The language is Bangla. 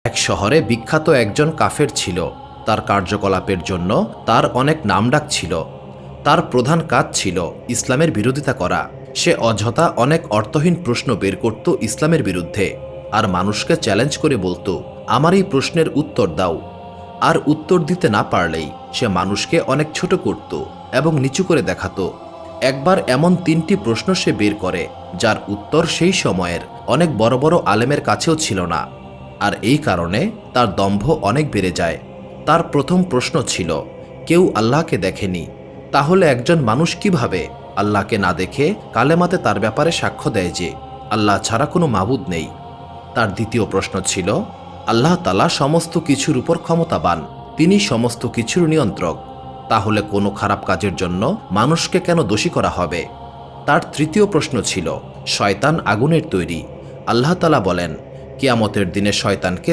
এক শহরে বিখ্যাত একজন কাফের ছিল। তার কার্যকলাপের জন্য তার অনেক নামডাক ছিল। তার প্রধান কাজ ছিল ইসলামের বিরোধিতা করা। সে অযথা অনেক অর্থহীন প্রশ্ন বের করত ইসলামের বিরুদ্ধে, আর মানুষকে চ্যালেঞ্জ করে বলতো, আমার এই প্রশ্নের উত্তর দাও। আর উত্তর দিতে না পারলেই সে মানুষকে অনেক ছোট করত এবং নিচু করে দেখাতো। একবার এমন 3টি প্রশ্ন সে বের করে যার উত্তর সেই সময়ের অনেক বড় বড় আলেমের কাছেও ছিল না, আর এই কারণে তার দম্ভ অনেক বেড়ে যায়। তার প্রথম প্রশ্ন ছিল, কেউ আল্লাহকে দেখেনি, তাহলে একজন মানুষ কিভাবে আল্লাহকে না দেখে কালেমাতে তার ব্যাপারে সাক্ষ্য দেয় যে আল্লাহ ছাড়া কোনো মাবুদ নেই? তার দ্বিতীয় প্রশ্ন ছিল, আল্লাহ তাআলা সমস্ত কিছুর উপর ক্ষমতাবান, তিনি সমস্ত কিছুর নিয়ন্ত্রক, তাহলে কোনো খারাপ কাজের জন্য মানুষকে কেন দোষী করা হবে? তার তৃতীয় প্রশ্ন ছিল, শয়তান আগুনের তৈরি, আল্লাহ তাআলা বলেন, কিয়ামতের দিনে শয়তানকে